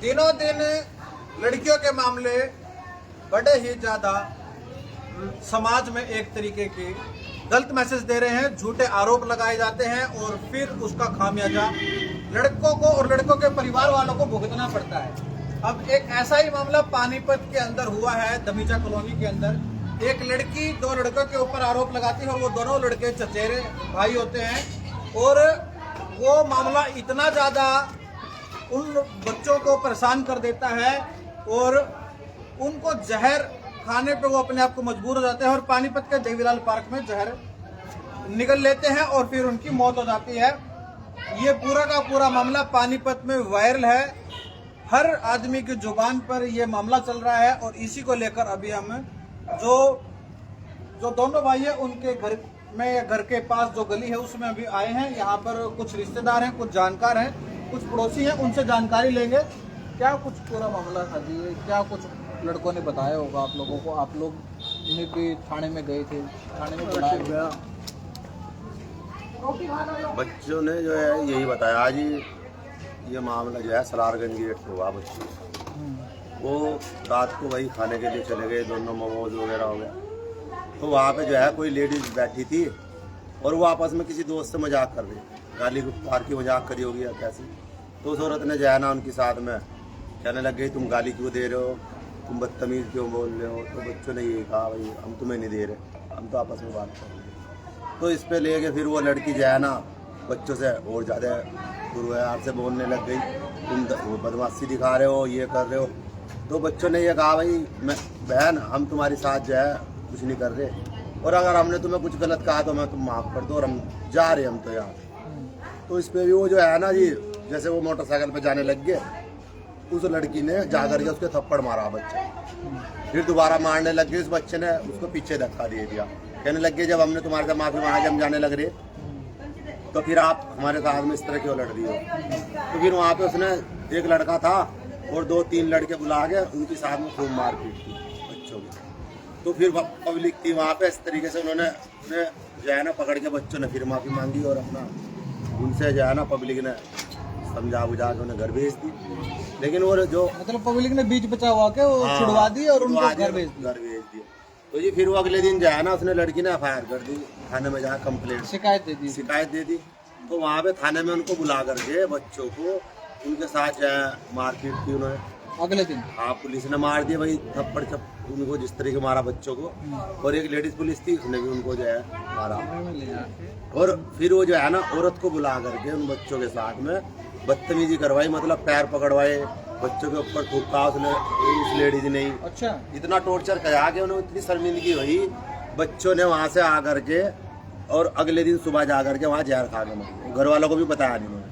दिनों दिन लड़कियों के मामले बड़े ही ज्यादा समाज में एक तरीके की गलत मैसेज दे रहे हैं, झूठे आरोप लगाए जाते हैं और फिर उसका खामियाजा लड़कों को और लड़कों के परिवार वालों को भुगतना पड़ता है। अब एक ऐसा ही मामला पानीपत के अंदर हुआ है, दमीजा कॉलोनी के अंदर। एक लड़की दो लड़कों के ऊपर आरोप लगाती है और वो दोनों लड़के चचेरे भाई होते हैं और वो मामला इतना ज्यादा उन बच्चों को परेशान कर देता है और उनको जहर खाने पे वो अपने आप को मजबूर हो जाते हैं और पानीपत के देवीलाल पार्क में जहर निगल लेते हैं और फिर उनकी मौत हो जाती है। ये पूरा का पूरा मामला पानीपत में वायरल है, हर आदमी की जुबान पर ये मामला चल रहा है और इसी को लेकर अभी हम जो दोनों भाई है उनके घर में, घर के पास जो गली है उसमें अभी आए हैं। यहाँ पर कुछ रिश्तेदार हैं, कुछ जानकार हैं, कुछ पड़ोसी हैं, उनसे जानकारी लेंगे। क्या कुछ पूरा मामला था जी, क्या कुछ लड़कों ने बताया होगा आप लोगों को? आप लोग भी थाने में गए थे, थाने में बुलाया गया? बच्चों ने जो है यही बताया आज ये मामला जो है सलारगंज गेट से हुआ। बच्चे वो रात को वही खाने के लिए चले गए, दोनों मोमोज वगैरह हो गया। तो वहाँ पे जो है कोई लेडीज बैठी थी और वो आपस में किसी दोस्त से मजाक कर रही, गाली गुफ्तार की मजाक करी होगी या कैसी। तो उस औरत ने जो है ना उनके साथ में कहने लग गई, तुम गाली क्यों दे रहे हो, तुम बदतमीज़ क्यों बोल रहे हो। तो बच्चों ने ये कहा, भाई हम तुम्हें नहीं दे रहे, हम तो आपस में बात कर रहे हैं। तो इस पे लेके फिर वो लड़की जो है ना बच्चों से और ज़्यादा दुर्व्यवहार से बोलने लग गई, तुम वो बदमाशी दिखा रहे हो, ये कर रहे हो। तो बच्चों ने ये कहा, भाई मैं बहन हम तुम्हारे साथ जो है कुछ नहीं कर रहे और अगर हमने तुम्हें कुछ गलत कहा तो मैं तुम माफ़ कर दो और हम जा रहे हम तो यहाँ। तो इस पे भी वो जो है ना जी, जैसे वो मोटरसाइकिल पे जाने लग गए, उस लड़की ने जाकर के उसके थप्पड़ मारा बच्चे, फिर दोबारा मारने लग गए। उस बच्चे ने उसको पीछे धक्का दे दिया, कहने लग गए जब हमने तुम्हारे साथ माफी मांगी हम जाने लग रहे तो फिर आप हमारे साथ में इस तरह क्यों लड़ रही हो। तो फिर वहाँ पे उसने एक लड़का था और 2-3 लड़के बुला के उनके साथ में खूब मारपीट की बच्चों की। तो फिर पब्लिक थी वहाँ पे, इस तरीके से उन्होंने जो है ना पकड़ के बच्चों ने फिर माफी मांगी और अपना उनसे जो है ना पब्लिक ने समझा बुझा के उन्हें घर भेज दी। लेकिन वो जो मतलब पब्लिक ने बीच बचा हुआ के वो छुड़वा दी और उनको घर भेज दिया। तो ये फिर वो अगले दिन जो है ना उसने लड़की ने FIR कर दी, थाने में जहाँ कंप्लेंट शिकायत दे दी। तो वहाँ पे थाने में उनको बुला करके बच्चों को उनके साथ जो है मारपीट की उन्होंने अगले दिन। हाँ पुलिस ने मार दिया भाई थप्पड़ उनको जिस तरीके मारा बच्चों को। और एक लेडीज पुलिस थी उसने भी उनको जो है मारा। और फिर वो जो है ना औरत को बुला करके उन बच्चों के साथ में बदतमीजी करवाई, मतलब पैर पकड़वाए, बच्चों के ऊपर थूका उसने उस लेडीज ने। अच्छा, इतना टॉर्चर करा के उन्हें इतनी शर्मिंदगी हुई बच्चों ने वहाँ से आ करके और अगले दिन सुबह जा करके वहाँ जहर खा के घर वालों को भी बताया नहीं उन्होंने।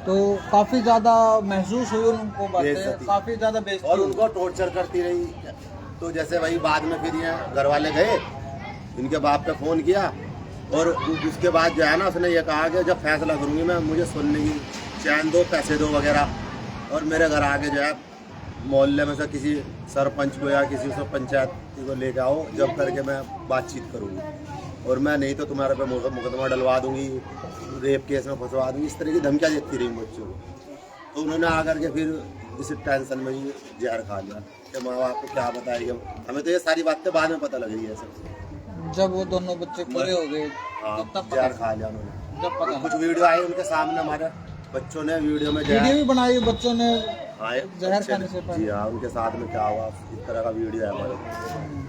तो काफी ज्यादा महसूस हुई उनको बातें, काफी ज्यादा बेइज्जती और उनको टॉर्चर करती रही। तो जैसे वही बाद में फिर ये घर वाले गए, इनके बाप पे फोन किया और उसके बाद जो है ना उसने ये कहा कि जब फैसला करूंगी मैं, मुझे सुनने की चैन दो, पैसे दो वगैरह। और मेरे घर आके जो है मोहल्ले में से किसी सरपंच को या किसी से पंचायत को लेके आओ, जब करके मैं बातचीत करूँगी और मैं नहीं तो तुम्हारे पे मुकदमा डलवा दूंगी, रेप केस में फंसवा दूंगी। इस तरह की धमकियाँ देती रही बच्चों को। तो उन्होंने आकर के फिर इस टेंशन में ही जहर खा लिया कि माँ बाप को क्या बताएगी। हमें तो ये सारी बातें बाद में पता लगी है सब, जब वो दोनों बच्चे पूरे हो गए। हाँ, जहर खा लिया उन्होंने। जब पता कुछ वीडियो आई उनके सामने, हमारे बच्चों ने वीडियो भी बनाई बच्चों ने जहर खाने से पहले। जी हाँ, उनके साथ में क्या हुआ इस तरह का वीडियो है हमारे।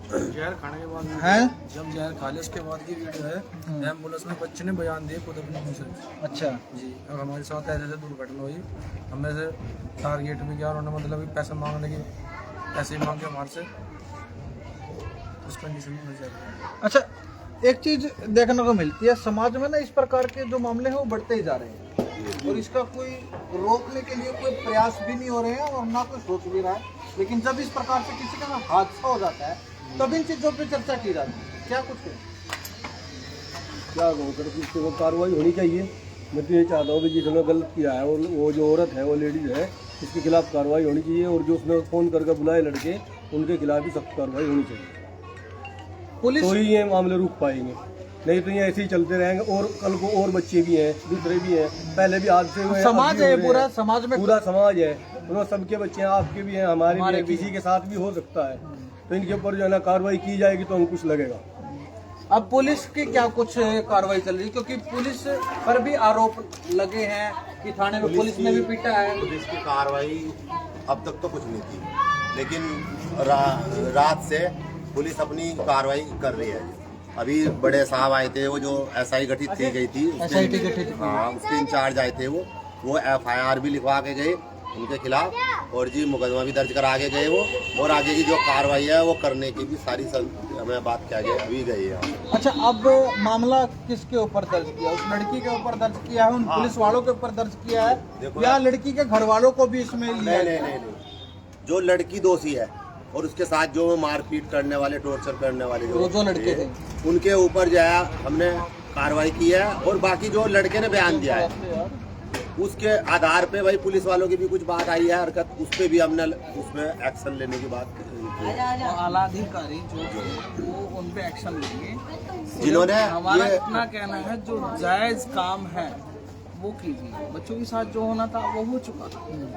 जहर खाने के बाद है, जब जहर खा लिया उसके बाद की वीडियो है। एम्बुलेंस में बच्चे ने बयान दिए खुद अपने मुँह से। अच्छा जी, अब हमारे साथ ऐसे दुर्घटना हुई, हमने से टारगेट भी किया, उन्होंने मतलब पैसे मांगने की, पैसे मांगे हमारे से, उस कंडीशन में जाए। अच्छा, एक चीज देखने को मिलती है समाज में ना, इस प्रकार के जो मामले हैं वो बढ़ते ही जा रहे हैं और इसका कोई रोकने के लिए कोई प्रयास भी नहीं हो रहे हैं और ना कोई सोच भी रहा है। लेकिन जब इस प्रकार से किसी का हादसा हो जाता है तब इन चीजों पे चर्चा की जाती है। क्या कुछ क्या इसको कार्रवाई होनी चाहिए। मैं तो ये चाहता हूँ कि जिसने गलत किया है वो जो औरत है, वो लेडीज है, इसके खिलाफ कार्रवाई होनी चाहिए और जो उसने फ़ोन करके बुलाए लड़के, उनके खिलाफ भी सख्त कार्रवाई होनी चाहिए। पुलिस तो ही ये मामले रुक पाएंगे। नहीं तो ये ऐसे ही चलते रहेंगे। और कल को और बच्चे भी हैं, दूसरे भी हैं, पहले भी हादसे हुए हैं, समाज अभी है हो रहे पूरा, हैं। समाज में पूरा समाज है, उन्होंने सबके बच्चे हैं, आपके भी हैं, हमारे भी हैं, किसी के साथ भी हो सकता है। तो इनके ऊपर जो है ना कार्रवाई की जाएगी तो अंकुश लगेगा। अब पुलिस की क्या कुछ कार्रवाई चल रही है, क्योंकि पुलिस पर भी आरोप लगे हैं कि थाने में पुलिस ने भी पीटा है। पुलिस की कार्रवाई अब तक तो कुछ नहीं की, लेकिन रात से पुलिस अपनी कार्रवाई कर रही है। अभी बड़े साहब आए थे, वो जो एसआई गठित की गई थी, SIT गठित, हाँ उसके इंचार्ज आए थे, वो FIR भी लिखवा के गए उनके खिलाफ, और जी मुकदमा भी दर्ज करा के गए वो, और आगे की जो कार्रवाई है वो करने की भी सारी हमें बात क्या गई अभी गई है। अच्छा, अब मामला किसके ऊपर दर्ज किया? उस लड़की के ऊपर दर्ज किया है, उन पुलिस वालों के ऊपर दर्ज किया है, या लड़की के घर वालों को भी इसमें लिया? नहीं, जो लड़की दोषी है और उसके साथ जो मारपीट करने वाले, टॉर्चर करने वाले जो लड़के थे, उनके ऊपर जो है हमने कार्रवाई की है। और बाकी जो लड़के ने बयान दिया है उसके आधार पे भाई पुलिस वालों की भी कुछ बात आई है हरकत, उस पर भी हमने उसमें एक्शन लेने की बात की है। आला अधिकारी जो है वो उन पे एक्शन लेंगे जिन्होंने हमारा ये- इतना कहना है जो जायज काम है वो कीजिए। बच्चों के साथ जो होना था वो हो चुका,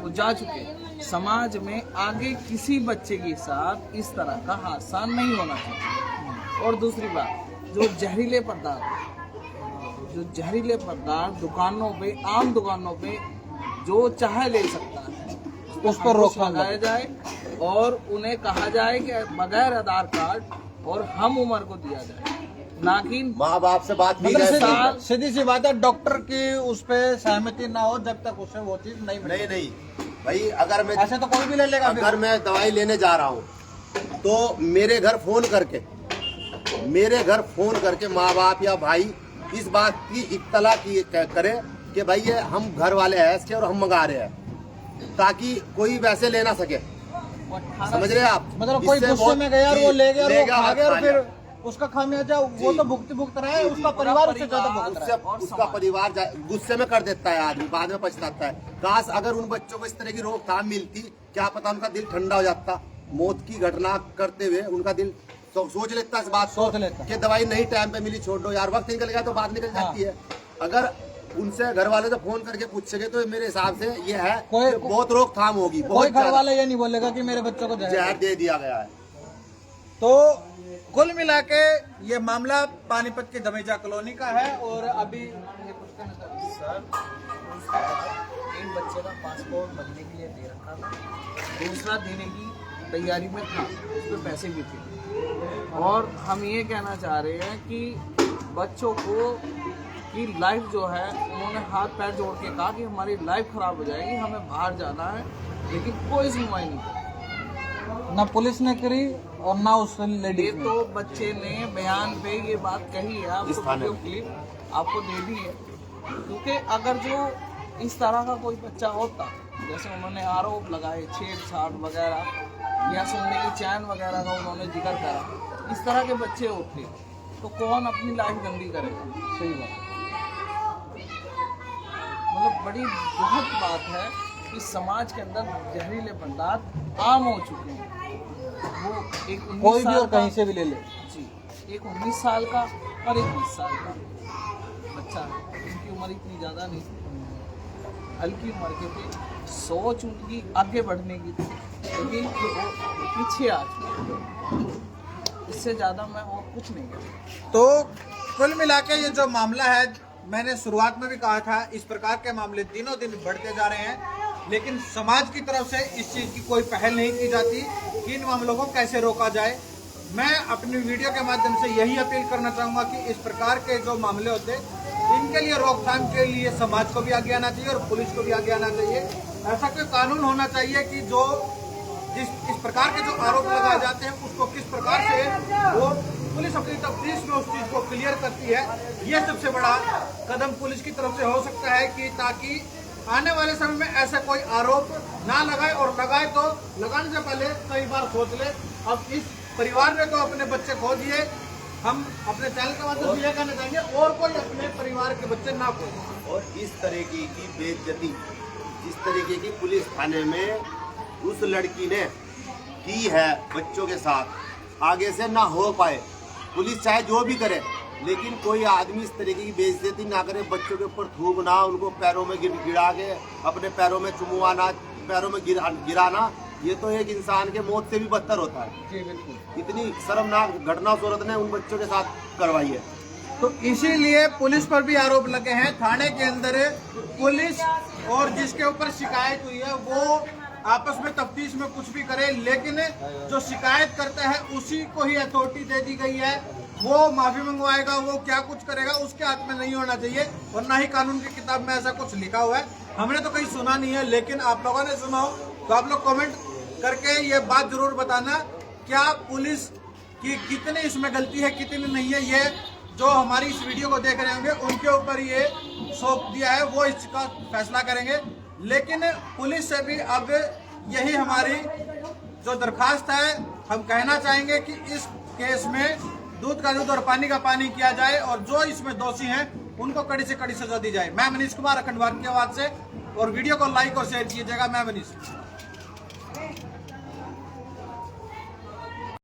वो जा चुके। समाज में आगे किसी बच्चे के साथ इस तरह का हादसा नहीं होना चाहिए। और दूसरी बात, जो जहरीले पदार्थ दुकानों पे, आम दुकानों पे जो चाहे ले सकता है, उस पर रोकथाम लगाया जाए और उन्हें कहा जाए कि बगैर आधार कार्ड और हम उम्र को दिया जाए, ना कि माँ बाप से बात की मतलब जाए। सीधी सी बात है, डॉक्टर की उस पे सहमति ना हो जब तक उसे वो चीज नहीं मिले। नहीं भाई, अगर मैं ऐसे तो कोई भी ले लेगा फिर। अगर मैं दवाई लेने जा रहा हूँ तो मेरे घर फोन करके माँ बाप या भाई इस बात की इत्तला की करे कि भाई ये हम घर वाले हैं इसके और हम मंगा रहे हैं, ताकि कोई वैसे ले ना सके। समझ रहे हैं आप? मतलब कोई इससे गुस्से बहुत- में गया और वो ले गया और वो खा गया और खा फिर लिया। उसका खामियाजा वो तो भुगत रहा है, उसका परिवार उससे ज्यादा भुगत रहा है। उसका परिवार गुस्से में कर देता है, आदमी बाद में पछताता है। काश अगर उन बच्चों को इस तरह की रोकथाम मिलती, क्या पता उनका दिल ठंडा हो जाता। मौत की घटना करते हुए उनका दिल सोच लेता है इस बात को कि दवाई नहीं टाइम पे मिली, छोड़ दो यार, वक्त निकल गया तो बात निकल जाती है। अगर उनसे घर वाले से फोन करके पूछेंगे तो मेरे हिसाब से ये है कि बहुत रोकथाम होगी। कोई घर वाला ये नहीं बोलेगा कि मेरे बच्चों को जहर दे दिया गया है। तो कुल मिला के ये मामला पानीपत की दमेजा कॉलोनी का है। और अभी ये कुछ कहना चाहते हैं सर? एक बच्चे का पासपोर्ट बनने के लिए दे रखा था, दूसरा देने की तैयारी में था, उस पर पैसे भी थे। और हम ये कहना चाह रहे हैं कि बच्चों को की लाइफ जो है, उन्होंने हाथ पैर जोड़ के कहा कि हमारी लाइफ खराब हो जाएगी, हमें बाहर जाना है, लेकिन कोई सुनवाई नहीं की। ना पुलिस ने करी और ना उस लेडी ये तो बच्चे ने बयान पे ये बात कही है, आपको वीडियो क्लिप आपको दे दी है। क्योंकि अगर जो इस तरह का कोई बच्चा होता, जैसे उन्होंने आरोप लगाए छेड़छाड़ वगैरह या सोने की चैन वगैरह का उन्होंने जिक्र करा, इस तरह के बच्चे होते तो कौन अपनी लाइफ गंदी करेगा? सही बात। मतलब बड़ी दुखद बात है कि समाज के अंदर जहरीले पदार्थ आम हो चुके हैं। वो एक 19 कोई भी साल और का, कहीं से भी ले ले। जी, एक 19 साल का और एक 20 साल का बच्चा है। इनकी उम्र इतनी ज़्यादा नहीं थी, हल्की उम्र के थे। सोच उनकी आगे बढ़ने की थी, लेकिन वो पीछे आ चुके। इससे ज़्यादा मैं और कुछ नहीं कहता। तो कुल मिला के ये जो मामला है, मैंने शुरुआत में भी कहा था, इस प्रकार के मामले दिनों दिन बढ़ते जा रहे हैं, लेकिन समाज की तरफ से इस चीज़ की कोई पहल नहीं की जाती कि इन मामलों को कैसे रोका जाए। मैं अपनी वीडियो के माध्यम से यही अपील करना चाहूँगा कि इस प्रकार के जो मामले होते हैं, इनके लिए रोकथाम के लिए समाज को भी आगे आना चाहिए और पुलिस को भी आगे आना चाहिए। ऐसा कोई कानून होना चाहिए कि जो इस प्रकार के जो आरोप लगाए जाते हैं उसको किस प्रकार से वो पुलिस अपनी तफ्तीश में उस चीज़ को क्लियर करती है। ये सबसे बड़ा कदम पुलिस की तरफ से हो सकता है कि ताकि आने वाले समय में ऐसा कोई आरोप ना लगाए, और लगाए तो लगाने से पहले कई बार सोच ले। अब इस परिवार ने तो अपने बच्चे खो दिए, हम अपने चैनल के माध्यम से यह कहना चाहेंगे और कोई अपने परिवार के बच्चे ना खोए। और इस तरीके की बेइज्जती जिस तरीके की पुलिस थाने में उस लड़की ने की है बच्चों के साथ, आगे से ना हो पाए। पुलिस चाहे जो भी करे, लेकिन कोई आदमी इस तरीके की बेइज्जती ना करे, बच्चों के ऊपर थूकना, उनको पैरों में गिरा के अपने पैरों में चुमवाना, पैरों में गिराना, ये तो एक इंसान के मौत से भी बदतर होता है। जी बिल्कुल। इतनी शर्मनाक घटना उस औरत ने उन बच्चों के साथ करवाई है। तो इसीलिए पुलिस पर भी आरोप लगे हैं। थाने के अंदर पुलिस और जिसके ऊपर शिकायत हुई है वो आपस में तफ्तीश में कुछ भी करे, लेकिन जो शिकायत करता है उसी को ही अथॉरिटी दे दी गई है। वो माफी मंगवाएगा, वो क्या कुछ करेगा उसके हाथ में नहीं होना चाहिए, और ना ही कानून की किताब में ऐसा कुछ लिखा हुआ है। हमने तो कहीं सुना नहीं है, लेकिन आप लोगों ने सुना हो तो आप लोग कमेंट करके ये बात जरूर बताना, क्या पुलिस की कितनी इसमें गलती है कितनी नहीं है। ये जो हमारी इस वीडियो को देख रहे होंगे उनके ऊपर ये सौंप दिया है, वो इसका फैसला करेंगे। लेकिन पुलिस से भी अब यही हमारी जो दरखास्त है, हम कहना चाहेंगे कि इस केस में दूध का दूध और पानी का पानी किया जाए, और जो इसमें दोषी हैं उनको कड़ी से कड़ी सजा दी जाए। मैं मनीष कुमार, अखंड भारत की आवाज से, और वीडियो को लाइक और शेयर कीजिएगा। मैं मनीष।